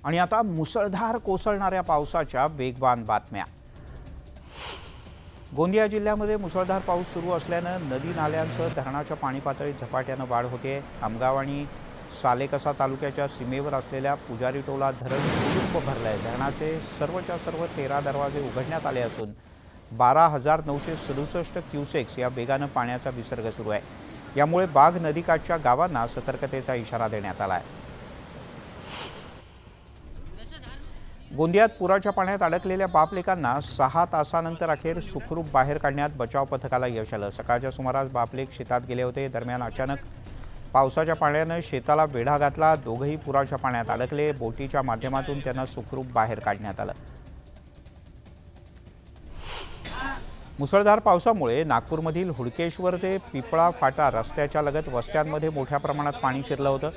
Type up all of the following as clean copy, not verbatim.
आणि आता मुसळधार कोसळणाऱ्या पावसाच्या वेगवान बातम्या। गोंदिया जिल्ह्यामध्ये मुसळधार पाऊस सुरू असल्यानं नदी नाल्यांसह धरणाच्या पाणी पातळीत झपाट्यानं वाढ होते। आमगाव आणि सालेकसा तालुक्याच्या सीमेवर असलेल्या पुजारी टोला धरण फुल्ल भरलंय। धरणाचे सर्वच्या सर्व 13 दरवाजे उघडण्यात आले असून 12,967 क्युसेक्स या वेगानं पाण्याचा विसर्ग सुरू आहे। यामुळे बाग नदीकाठच्या गावांना सतर्कतेचा इशारा देण्यात आला आहे। गोंदियात पुराच्या पाण्यात अडकलेल्या बापलेकांना 6 तासानंतर अखेर सुखरूप बाहेर काढण्यात बचाव पथकाला यश आलं। सकाळच्या सुमारास बापलेक शेतात गेले होते। दरम्यान अचानक पावसाच्या पाण्यानं शेताला वेढा घातला। दोघंही पुराच्या पाण्यात अडकले। बोटीच्या माध्यमातून त्यांना सुखरूप बाहेर काढण्यात आलं। मुसळधार पावसामुळे नागपूरमधील हुडकेश्वर ते पिपळा फाटा रस्त्याच्या लगत वस्त्यांमध्ये मोठ्या प्रमाणात पाणी शिरलं होतं।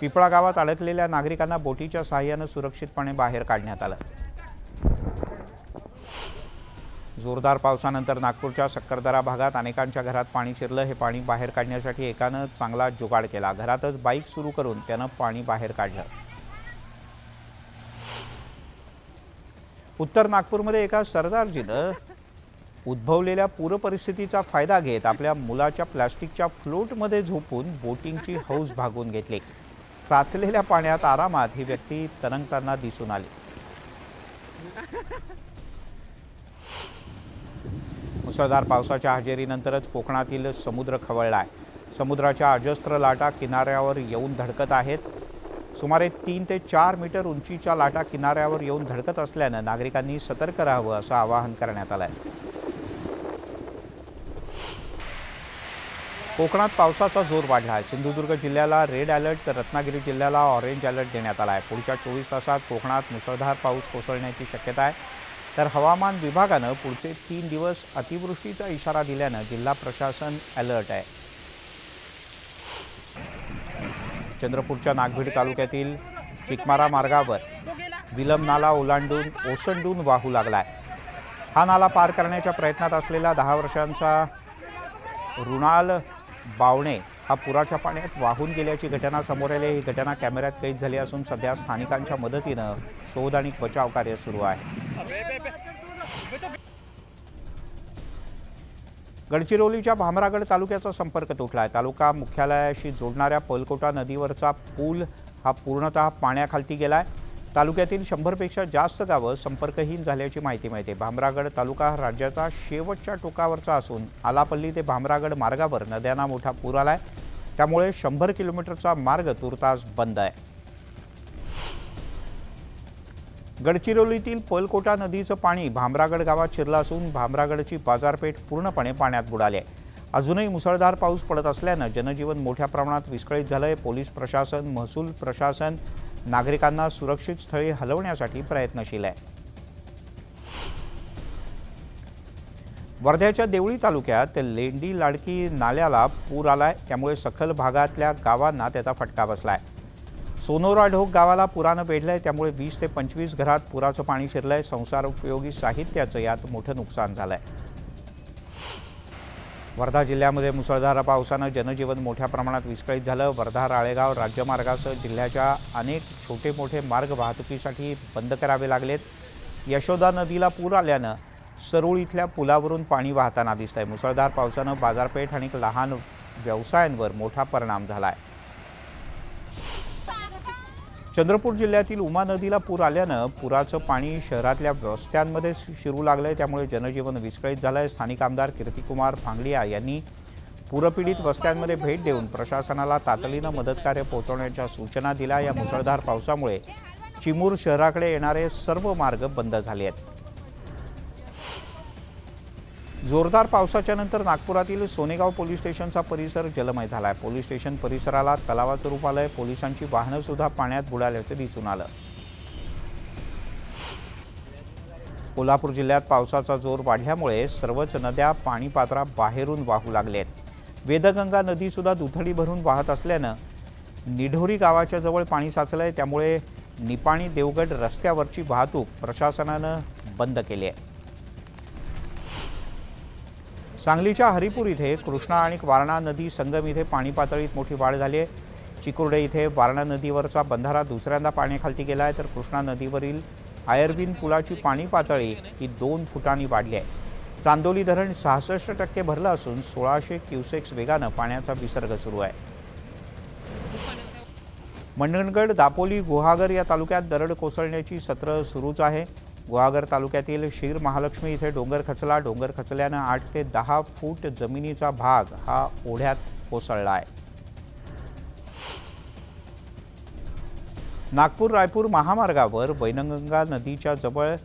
पिपळा गावात अडकलेल्या नागरिकांना बोटीच्या सहाय्यानं सुरक्षितपणे बाहेर काढण्यात आलं। जोरदार पावसानंतर नागपूरच्या सक्करदरा भागात अनेकांच्या घरात पाणी शिरलं। हे पाणी बाहेर काढण्यासाठी एकानं चांगला जुगाड केला। घरातच बाईक सुरू करून त्यानं पाणी बाहेर काढलं। उत्तर नागपूरमध्ये एका सरदारजीनं उद्भवलेल्या पूरपरिस्थितीचा फायदा घेत आपल्या मुलाच्या प्लास्टिकच्या फ्लोटमध्ये झोपून बोटिंगची हौस भागवून घेतली। साचलेल्या पाण्यात आरामात ही व्यक्ती तरंगताना दिसून आली। मुसळधार पावसाच्या हजेरीनंतरच कोकणातील समुद्र खवळला आहे। समुद्राच्या अजस्त्र लाटा किनाऱ्यावर येऊन धडकत आहेत। सुमारे 3 ते 4 मीटर उंचीच्या लाटा किनाऱ्यावर येऊन धडकत असल्यानं नागरिकांनी सतर्क राहावं असं आवाहन करण्यात आलं आहे। कोकणात पावसाचा जोर वाढला आहे। सिंधुदुर्ग जिल्ह्याला रेड अलर्ट तर रत्नागिरी जिल्ह्याला ऑरेंज अलर्ट देण्यात आला आहे। पुढच्या 24 तासात कोकणात मुसळधार पाऊस कोसळण्याची शक्यता आहे। तर हवामान विभागानं पुढचे 3 दिवस अतिवृष्टीचा इशारा दिल्यानं जिल्हा प्रशासन अलर्ट आहे। चंद्रपूरच्या नागभीड तालुक्यातील चिकमारा मार्गावर विलम नाला ओसंडून वाहू लागलाय। हा नाला पार करण्याच्या प्रयत्नात असलेला 10 वर्षांचा रुणाल बावणे हा पुराच्या पाण्यात वाहून गेल्याची घटना समोर आली। ही घटना कॅमेऱ्यात कैद झाली असून सध्या स्थानिकांच्या मदतीनं शोध आणि बचाव कार्य सुरू आहे। गडचिरोलीच्या भामरागड तालुक्याचा संपर्क तुटलाय। तालुका मुख्यालयाशी जोडणाऱ्या पलकोटा नदीवरचा पूल हा पूर्णतः पाण्याखाली गेलाय। तालुक्यातील 100 पेक्षा जास्त गावं संपर्कहीन झाल्याची माहिती मिळते। भामरागड तालुका राज्याचा शेवटच्या टोकावरचा असून आलापल्ली ते भामरागड मार्गावर नद्यांना मोठा पूर आलाय। त्यामुळे 100 किलोमीटरचा मार्ग तुर्तास बंद आहे। गडचिरोलीतील पलकोटा नदीचं पाणी भामरागड गावात शिरलं असून भामरागडची बाजारपेठ पूर्णपणे पाण्यात बुडाली आहे। अजूनही मुसळधार पाऊस पडत असल्यानं जनजीवन मोठ्या प्रमाणात विस्कळीत झालंय। पोलीस प्रशासन, महसूल प्रशासन नागरिकांना सुरक्षित स्थळी हलवण्यासाठी प्रयत्नशील आहे। वर्ध्याच्या देवळी तालुक्यात लेंडी लाडकी नाल्याला पूर आलाय। त्यामुळे सखल भागातल्या गावांना त्याचा फटका बसलाय। सोनोरा ढोक गावाला पुरानं वेढलंय। त्यामुळे 20 ते 25 घरात पुराचं पाणी शिरलंय। संसार उपयोगी साहित्याचं यात मोठं नुकसान झालंय। वर्धा जिल्ह्यामध्ये मुसळधार पावसानं जनजीवन मोठ्या प्रमाणात विस्कळीत झालं। वर्धा राळेगाव राज्यमार्गासह जिल्ह्याच्या अनेक छोटे मोठे मार्ग वाहतुकीसाठी बंद करावे लागलेत। यशोदा नदीला पूर आल्यानं सरूळ इथल्या पुलावरून पाणी वाहताना दिसतंय। मुसळधार पावसानं बाजारपेठ आणि लहान व्यवसायांवर मोठा परिणाम झालाय। चंद्रपूर जिल्ह्यातील उमा नदीला पूर आल्यानं पुराचं पाणी शहरातल्या वस्त्यांमध्ये शिरू लागलंय। त्यामुळे जनजीवन विस्कळीत झालंय। स्थानिक आमदार कीर्तिकुमार फांगडिया यांनी पूरपीडित वस्त्यांमध्ये भेट देऊन प्रशासनाला तातडीनं मदतकार्य पोहोचवण्याच्या सूचना दिल्या। या मुसळधार पावसामुळे चिमूर शहराकडे येणारे सर्व मार्ग बंद झाले आहेत। जोरदार पावसाच्या नंतर नागपुरातील सोनेगाव पोलीस स्टेशनचा परिसर जलमय झालाय। पोलीस स्टेशन परिसराला तलावाचं रूप आलंय। पोलिसांची वाहनं सुद्धा पाण्यात बुडाल्याचं दिसून आलं। कोल्हापूर जिल्ह्यात पावसाचा जोर वाढल्यामुळे सर्वच नद्या पाणी पात्राबाहेरून वाहू लागलेत। वेदगंगा नदी सुद्धा दुथडी भरून वाहत असल्यानं निढोरी गावाच्या जवळ पाणी साचलंय। त्यामुळे निपाणी देवगड रस्त्यावरची वाहतूक प्रशासनानं बंद केली आहे। सांगलीच्या हरिपूर इथे कृष्णा आणि वारणा नदी संगम इथे पाणी पातळीत मोठी वाढ झाली आहे। चिकुर्डे इथे वारणा नदीवरचा बंधारा दुसऱ्यांदा पाण्याखाली गेलाय, तर कृष्णा नदीवरील आयर्विन पुलाची पाणी पातळी ही 2 फुटांनी वाढली आहे। चांदोली धरण 66% भरलं असून 1600 क्युसेक्स वेगानं पाण्याचा विसर्ग सुरू आहे। मंडणगड, दापोली, गुहागर या तालुक्यात दरड कोसळण्याची सत्र सुरूच आहे। गुहागर तालुक्यातील शीर महालक्ष्मी इथे डोंगर खचला। डोंगर खचल्यानं 8 ते 10 फूट जमिनीचा भाग हा ओढ्यात कोसळला आहे। नागपूर रायपूर महामार्गावर वैनगंगा नदीच्या जवळ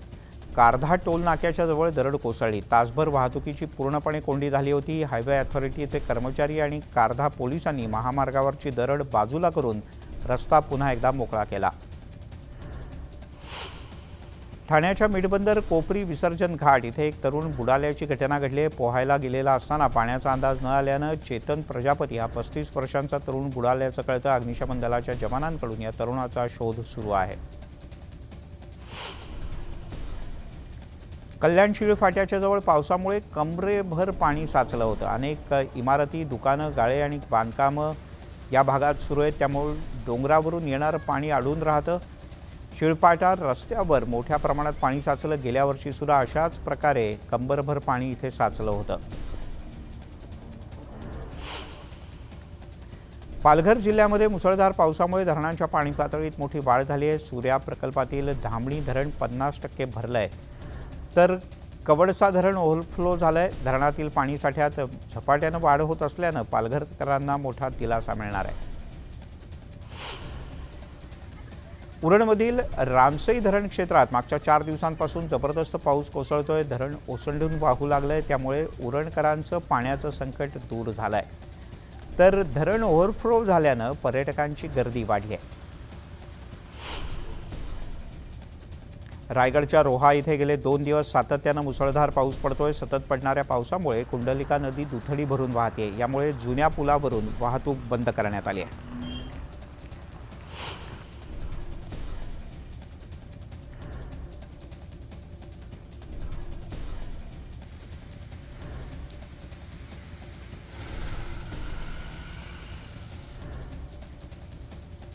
कारधा टोल नाक्याच्या जवळ दरड कोसळली। तासभर वाहतुकीची पूर्णपणे कोंडी झाली होती। हायवे अथॉरिटीचे कर्मचारी आणि कारधा पोलिसांनी महामार्गावरची दरड बाजूला करून रस्ता पुन्हा एकदा मोकळा केला। ठाण्याच्या मिडबंदर कोपरी विसर्जन घाट इथे एक तरुण बुडाल्याची घटना घडली। पोहायला गेलेला असताना पाण्याचा अंदाज न आल्यानं चेतन प्रजापती हा 35 वर्षांचा तरुण बुडाल्याचं कळतं। अग्निशमन दलाच्या जवानांकडून या तरुणाचा शोध सुरू आहे। कल्याण शीळ फाट्याच्या जवळ पावसामुळे कमरेभर पाणी साचलं होतं। अनेक इमारती, दुकानं, गाळे आणि बांधकामं या भागात सुरू आहेत, त्यामुळे डोंगरावरून येणारं पाणी अडून राहतं। शिळपाटा रस्त्यावर मोठ्या प्रमाणात पाणी साचलं। गेल्या वर्षी सुद्धा अशाच प्रकारे कंबरभर पाणी इथे साचलं होतं। पालघर जिल्ह्यामध्ये मुसळधार पावसामुळे धरणांच्या पाणी पातळीत मोठी वाढ झाली आहे। सूर्या प्रकल्पातील धामणी धरण 50% भरलंय, तर कवडचा धरण ओव्हरफ्लो झालंय। धरणातील पाणी साठ्यात झपाट्यानं वाढ होत असल्यानं पालघरकरांना मोठा दिलासा मिळणार आहे। उरणमधील रामसई धरण क्षेत्रात मागच्या 4 दिवसांपासून जबरदस्त पाऊस कोसळतोय। धरण ओसंडून वाहू लागलंय, त्यामुळे उरणकरांचं पाण्याचं संकट दूर झालंय, तर धरण ओव्हरफ्लो झाल्यानं पर्यटकांची गर्दी वाढली आहे। रायगडच्या रोहा इथे गेले 2 दिवस सातत्यानं मुसळधार पाऊस पडतोय। सतत पडणाऱ्या पावसामुळे कुंडलिका नदी दुथडी भरून वाहते, यामुळे जुन्या पुलावरून वाहतूक बंद करण्यात आली आहे।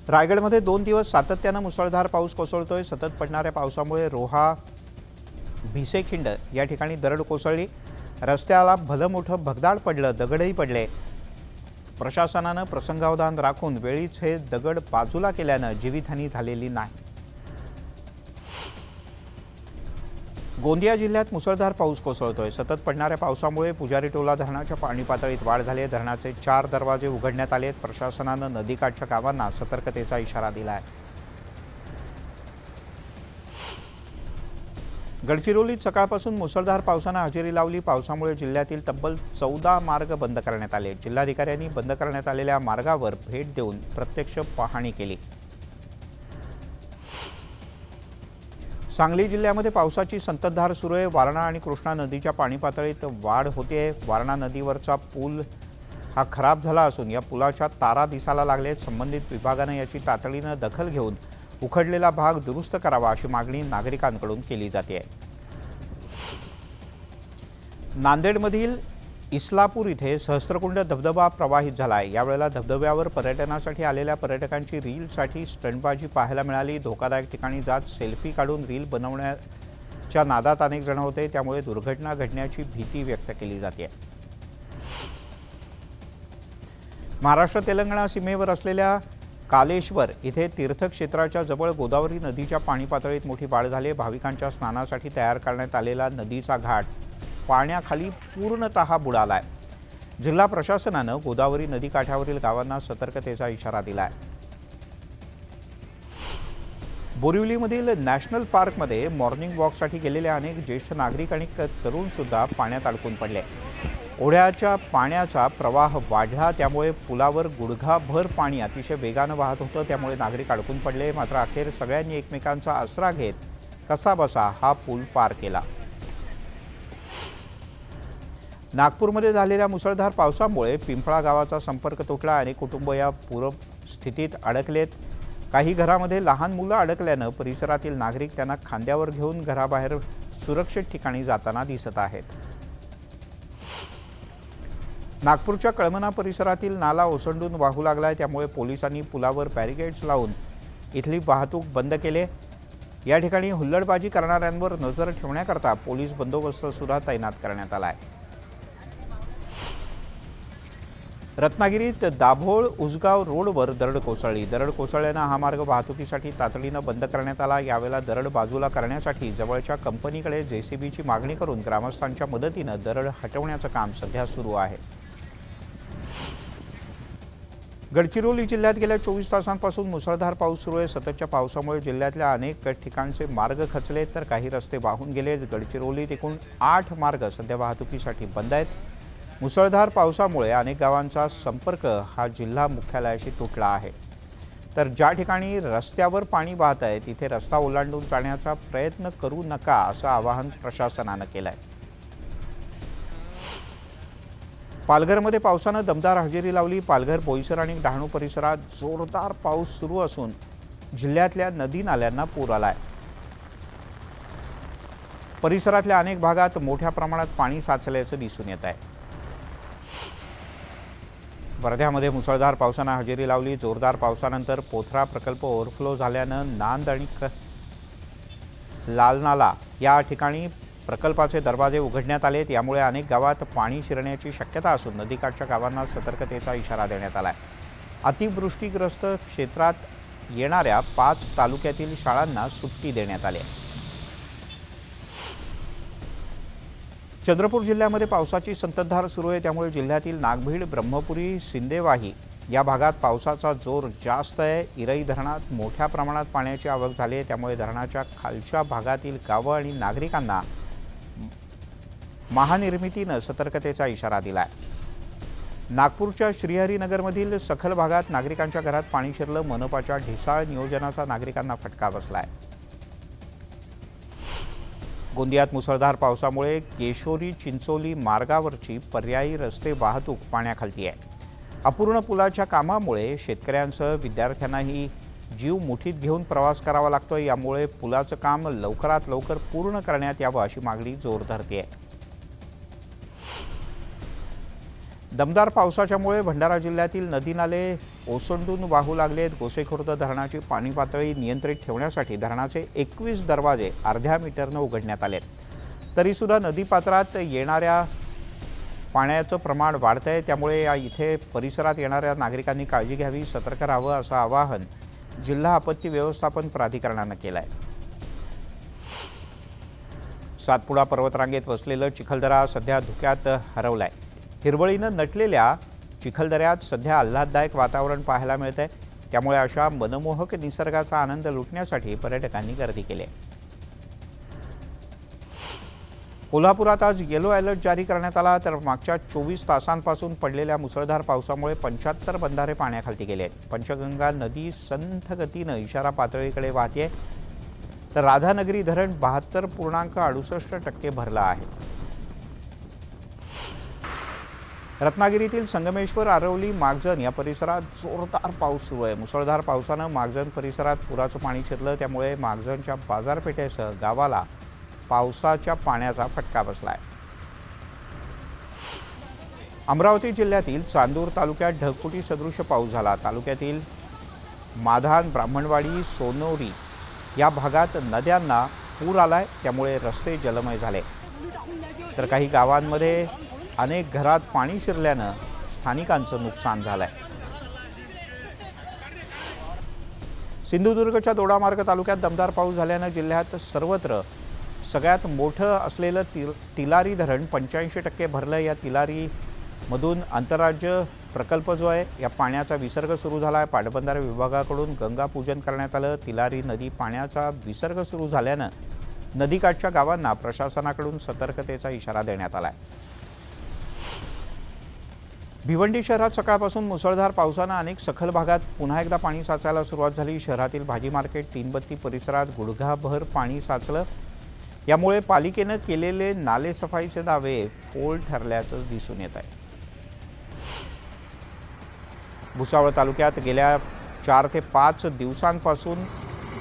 रायगडमध्ये 2 दिवस सातत्यानं मुसळधार पाऊस कोसळतोय। सतत पडणाऱ्या पावसामुळे रोहा भिसेखिंड या ठिकाणी दरड कोसळली। रस्त्याला भलं मोठं भगदाड पडलं, दगडही पडले। प्रशासनानं प्रसंगावधान राखून वेळीच हे दगड बाजूला केल्यानं जीवितहानी झालेली नाही। गोंदिया जिल्ह्यात मुसळधार पाऊस कोसळतोय। सतत पडणाऱ्या पावसामुळे पुजारी टोला धरणाच्या पाणी पातळीत वाढ झाली आहे। धरणाचे 4 दरवाजे उघडण्यात आले आहेत। प्रशासनानं नदीकाठच्या गावांना सतर्कतेचा इशारा दिला आहे। गडचिरोलीत सकाळपासून मुसळधार पावसानं हजेरी लावली। पावसामुळे जिल्ह्यातील तब्बल 14 मार्ग बंद करण्यात आले। जिल्हाधिकाऱ्यांनी बंद करण्यात आलेल्या मार्गावर भेट देऊन प्रत्यक्ष पाहणी केली। सांगली जिल्ह्यामध्ये पावसाची संततधार सुरू आहे। वारणा आणि कृष्णा नदीच्या पाणी पातळीत वाढ होते। वारणा नदीवरचा पूल हा खराब झाला असून या पुलाच्या तारा दिसायला लागलेत। संबंधित विभागानं याची तातडीनं दखल घेऊन उखडलेला भाग दुरुस्त करावा अशी मागणी नागरिकांकडून केली जाते। नांदेडमधील इस्लापूर इथे सहस्त्रकुंड धबधबा प्रवाहित झाला आहे। यावेळेला धबधब्यावर पर्यटनासाठी आलेल्या पर्यटकांची रीलसाठी स्टंटबाजी पाहायला मिळाली। धोकादायक ठिकाणी जात सेल्फी काढून रील बनवण्याच्या नादात अनेक जण होते, त्यामुळे दुर्घटना घडण्याची भीती व्यक्त केली जाते। महाराष्ट्र तेलंगणा सीमेवर असलेल्या कालेश्वर इथे तीर्थक्षेत्राच्या जवळ गोदावरी नदीच्या पाणी पातळीत मोठी वाढ झाली। भाविकांच्या स्नानासाठी तयार करण्यात आलेला नदीचा घाट पाण्याखाली पूर्णतः बुडालाय। जिल्हा प्रशासनानं गोदावरी नदीकाठावरील गावांना सतर्कतेचा इशारा दिलाय। बोरिवलीमधील नॅशनल पार्कमध्ये मॉर्निंग वॉकसाठी गेलेले अनेक ज्येष्ठ नागरिक आणि तरुण सुद्धा पाण्यात अडकून पडले। ओढ्याच्या पाण्याचा प्रवाह वाढला, त्यामुळे पुलावर गुडघाभर पाणी अतिशय वेगानं वाहत होतं, त्यामुळे नागरिक अडकून पडले। मात्र अखेर सगळ्यांनी एकमेकांचा आसरा घेत कसाबसा हा पूल पार केला। नागपूरमध्ये झालेल्या मुसळधार पावसामुळे पिंपळा गावाचा संपर्क तुटला। अनेक कुटुंब या पूरस्थितीत अडकलेत। काही घरामध्ये लहान मुलं अडकल्यानं परिसरातील नागरिक त्यांना खांद्यावर घेऊन घराबाहेर सुरक्षित ठिकाणी जाताना दिसत आहेत। नागपूरच्या कळमना परिसरातील नाला ओसंडून वाहू लागलाय, त्यामुळे पोलिसांनी पुलावर बॅरिकेड्स लावून इथली वाहतूक बंद केली। या ठिकाणी हुल्लडबाजी करणाऱ्यांवर नजर ठेवण्याकरता पोलीस बंदोबस्त सुद्धा तैनात करण्यात आला आहे। रत्नागिरीत दाभोळ उसगाव रोडवर दरड कोसळली। दरड कोसळल्याने हा मार्ग वाहतुकीसाठी तातडीने बंद करण्यात आला। यावेळेला दरड बाजूला करण्यासाठी जवळच्या कंपनीकडे जेसीबीची मागणी करून ग्रामस्थांच्या मदतीने दरड हटवण्याचं काम सध्या सुरू आहे। गडचिरोली जिल्ह्यात गेल्या 24 तासांपासून मुसळधार पाऊस सुरू आहे। सततच्या पावसामुळे जिल्ह्यातल्या अनेक ठिकाणचे मार्ग खचले तर काही रस्ते वाहून गेले। गडचिरोलीत एकूण 8 मार्ग सध्या वाहतुकीसाठी बंद आहेत। मुसळधार पावसामुळे अनेक गावांचा संपर्क हा जिल्हा मुख्यालयाशी तुटला आहे। तर ज्या ठिकाणी रस्त्यावर पाणी वाहत आहे तिथे रस्ता ओलांडून जाण्याचा प्रयत्न करू नका असं आवाहन प्रशासनाने केलं आहे। पालघरमध्ये पावसाने दमदार हजेरी लावली। पालघर, बोईसर आणि डहाणू परिसरात जोरदार पाऊस सुरू असून जिल्ह्यातल्या नदी नाल्यांना पूर आलाय। परिसरातल्या अनेक भागात मोठ्या प्रमाणात पाणी साचल्याचं दिसून येत आहे। वर्ध्यामध्ये मुसळधार पावसाने हजेरी लावली। जोरदार पावसानंतर पोथरा प्रकल्प ओव्हरफ्लो झाल्याने नांद आणि लालनाला या ठिकाणी प्रकल्पाचे दरवाजे उघडण्यात आले। यामुळे अनेक गावात पाणी शिरण्याची शक्यता असून नदीकाठच्या गावांना सतर्कतेचा इशारा देण्यात आला आहे। अतिवृष्टीग्रस्त क्षेत्रात येणाऱ्या 5 तालुक्यातील शाळांना सुट्टी देण्यात आली आहे। चंद्रपूर जिल्ह्यामध्ये पावसाची संततधार सुरू आहे, त्यामुळे जिल्ह्यातील नागभीड, ब्रह्मपुरी, सिंदेवाही या भागात पावसाचा जोर जास्त आहे। इरई धरणात मोठ्या प्रमाणात पाण्याची आवक झाली आहे, त्यामुळे धरणाच्या खालच्या भागातील गावं आणि नागरिकांना महानिर्मितीने सतर्कतेचा इशारा दिला आहे। नागपूरच्या श्रीहरीनगरमधील सखल भागात नागरिकांच्या घरात पाणी शिरलं। मनपाच्या ढिसाळ नियोजनाचा नागरिकांना फटका बसलाय। गोंदियात मुसळधार पावसामुळे केशोरी चिंचोली मार्गावरची पर्यायी रस्ते वाहतूक पाण्याखाली आहे। अपूर्ण पुलाच्या कामामुळे शेतकऱ्यांसह विद्यार्थ्यांनाही जीव मुठीत घेऊन प्रवास करावा लागतोय। यामुळे पुलाचं काम लवकरात लवकर पूर्ण करण्यात यावं अशी मागणी जोर धरते आहे। दमदार पावसाच्यामुळे भंडारा जिल्ह्यातील नदी नाले ओसंडून वाहू लागलेत। गोसेखुर्द धरणाची पाणी पातळी नियंत्रित ठेवण्यासाठी धरणाचे 21 दरवाजे अर्ध्या मीटरने उघडण्यात आले। तरीसुद्धा नदीपात्रात येणाऱ्या पाण्याचं प्रमाण वाढतंय, त्यामुळे इथे परिसरात येणाऱ्या नागरिकांनी काळजी घ्यावी, सतर्क राहावं असं आवाहन जिल्हा आपत्ती व्यवस्थापन प्राधिकरणाने केलं आहे। सातपुडा पर्वतरांगेत वसलेलं चिखलदरा सध्या धुक्यात हरवलाय। हिरवळीनं नटलेल्या चिखलदऱ्यात सध्या आल्हाददायक वातावरण पाहायला मिळतंय, त्यामुळे अशा मनमोहक निसर्गाचा आनंद लुटण्यासाठी पर्यटकांनी गर्दी केली आहे। कोल्हापुरात आज येलो अलर्ट जारी करण्यात आला, तर मागच्या 24 तासांपासून पडलेल्या मुसळधार पावसामुळे 75 बंधारे पाण्याखाली गेले आहेत। पंचगंगा नदी संथ गतीने इशारा पातळीकडे वाहते, तर राधानगरी धरण 72.68% भरलं आहे। रत्नागिरीतील संगमेश्वर, आरवली, मागजन या परिसरात जोरदार पाऊस सुरू आहे। मुसळधार पावसाने मागजन परिसरात पुराचं पाणी शिरलं, त्यामुळे मागजनच्या बाजारपेठेसह गावाला पावसाच्या पाण्याचा फटका बसलाय। अमरावती जिल्ह्यातील चांदूर तालुक्यात ढगफुटी सदृश पाऊस झाला। तालुक्यातील माधान, ब्राह्मणवाडी, सोनोरी या भागात नद्यांना पूर आलाय, त्यामुळे रस्ते जलमय झाले, तर काही गावांमध्ये अनेक घरात पाणी शिरल्याने स्थानिकांचं नुकसान झालंय। सिंधुदुर्गच्या दोडामार्ग तालुक्यात दमदार पाऊस झाल्याने जिल्ह्यात सर्वत्र सगळ्यात मोठं असलेलं तिलारी धरण 85% भरलं। या तिलारीमधून आंतरराज्य प्रकल्प जो आहे या पाण्याचा विसर्ग सुरू झाला आहे। पाटबंधारे विभागाकडून गंगा पूजन करण्यात आलं। तिलारी नदी पाण्याचा विसर्ग सुरू झाल्याने नदीकाठच्या गावांना प्रशासनाकडून सतर्कतेचा इशारा देण्यात आला आहे। भिवंडी शहरात सकाळपासून मुसळधार पावसाने अनेक सखल भागात पुन्हा एकदा पाणी साचायला सुरुवात झाली। शहरातील भाजी मार्केट, तीनबत्ती परिसरात गुडघाभर पाणी साचलं। यामुळे पालिकेने केलेले नाले सफाईचे दावे फोल ठरल्याचं दिसून येत आहे। भुसावळ तालुक्यात गेल्या 4 ते 5 दिवसांपासून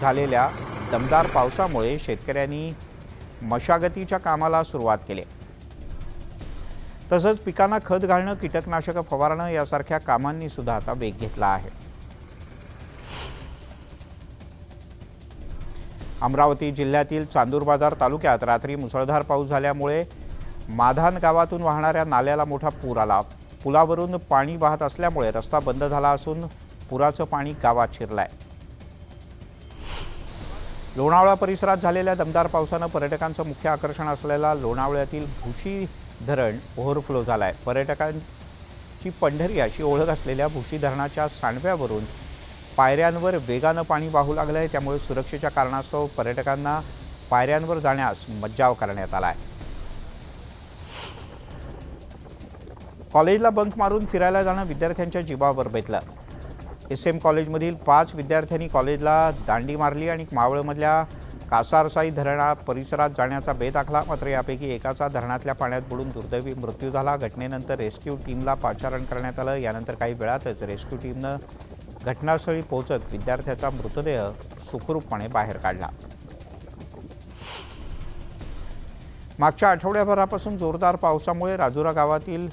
झालेल्या दमदार पावसामुळे शेतकऱ्यांनी मशागतीच्या कामाला सुरुवात केली। तसंच पिकांना खत घालणं, कीटकनाशक फवारणं यासारख्या कामांनी सुद्धा आता वेग घेतला आहे। अमरावती जिल्ह्यातील चांदूरबाजार तालुक्यात रात्री मुसळधार पाऊस झाल्यामुळे माधान गावातून वाहणाऱ्या नाल्याला मोठा पूर आला। पुलावरून पाणी वाहत असल्यामुळे रस्ता बंद झाला असून पुराचं पाणी गावात शिरलंय। लोणावळा परिसरात झालेल्या दमदार पावसानं पर्यटकांचं मुख्य आकर्षण असलेला लोणावळ्यातील भुशी धरण ओव्हरफ्लो झालाय। पर्यटकांची पंढरी अशी ओळख असलेल्या भुशी धरणाच्या सांडव्यावरून पायऱ्यांवर वेगानं पाणी वाहू लागलंय। त्यामुळे सुरक्षेच्या कारणास्तव पर्यटकांना पायऱ्यांवर जाण्यास मज्जाव करण्यात आलाय। कॉलेजला बंक मारून फिरायला जाणं विद्यार्थ्यांच्या जीवावर बेतलं। SM कॉलेजमधील 5 विद्यार्थ्यांनी कॉलेजला दांडी मारली आणि मावळमधल्या कासारसाई धरणा परिसरात जाण्याचा बेत आखला। मात्र यापैकी एकाचा धरणातल्या पाण्यात बुडून दुर्दैवी मृत्यू झाला। घटनेनंतर रेस्क्यू टीमला पाचारण करण्यात आलं। यानंतर काही वेळातच रेस्क्यू टीमनं घटनास्थळी पोहोचत विद्यार्थ्याचा मृतदेह सुखरूपपणे बाहेर काढला। मागच्या आठवड्याभरापासून जोरदार पावसामुळे राजुरा गावातील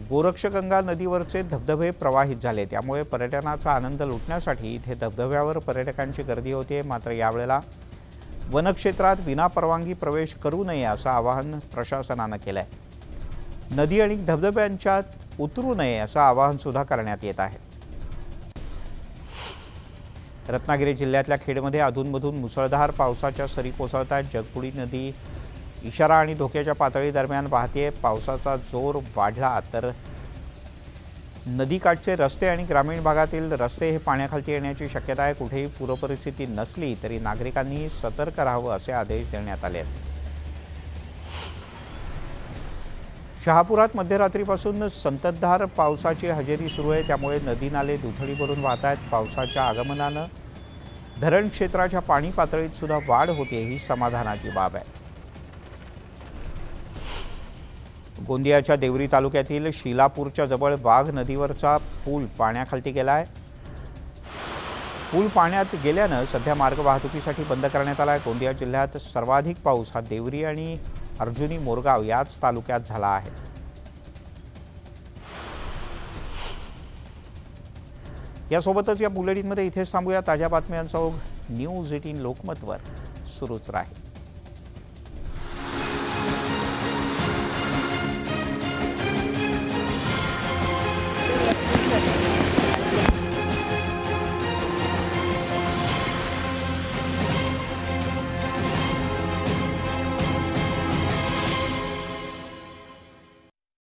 गोरक्षगंगा नदीवरचे धबधबे प्रवाहित झाले। त्यामुळे पर्यटनाचा आनंद लुटण्यासाठी इथे धबधब्यावर पर्यटकांची गर्दी होते। मात्र यावेळेला वनक्षेत्रात विनापरवानगी प्रवेश करू नये असं आवाहन प्रशासनानं केलंय। नदी आणि धबधब्यांच्यात उतरू नये असं आवाहन सुद्धा करण्यात येत आहे। रत्नागिरी जिल्ह्यातल्या खेडमध्ये अधूनमधून मुसळधार पावसाच्या सरी कोसळतात। जगबुडी नदी इशारा आणि धोक्याच्या पातळी दरम्यान वाहते। पावसाचा जोर वाढला तर नदीकाठचे रस्ते आणि ग्रामीण भागातील रस्ते हे पाण्याखाली येण्याची शक्यता आहे। कुठेही पूरपरिस्थिती नसली तरी नागरिकांनी सतर्क राहावं असे आदेश देण्यात आले आहेत। शहापुरात मध्यरात्रीपासून संततधार पावसाची हजेरी सुरू आहे। त्यामुळे नदी नाले दुथडी भरून वाहत आहेत। पावसाच्या आगमनानं धरण क्षेत्राच्या पाणी पातळीत सुद्धा वाढ होते, ही समाधानाची बाब आहे। गोंदियाच्या देवरी तालुक्यातील शिलापूरच्या जवळ वाघ नदीवरचा पूल पाण्याखाली गेलाय। पूल पाण्यात गेल्यानं सध्या मार्ग वाहतुकीसाठी बंद करण्यात आलाय। गोंदिया जिल्ह्यात सर्वाधिक पाऊस हा देवरी आणि अर्जुनी मोरगाव याच तालुक्यात झाला आहे। यासोबतच या बुलेटिनमध्ये इथेच थांबूया। ताज्या बातम्यांचा ओघ न्यूज 18 लोकमतवर सुरूच राहील।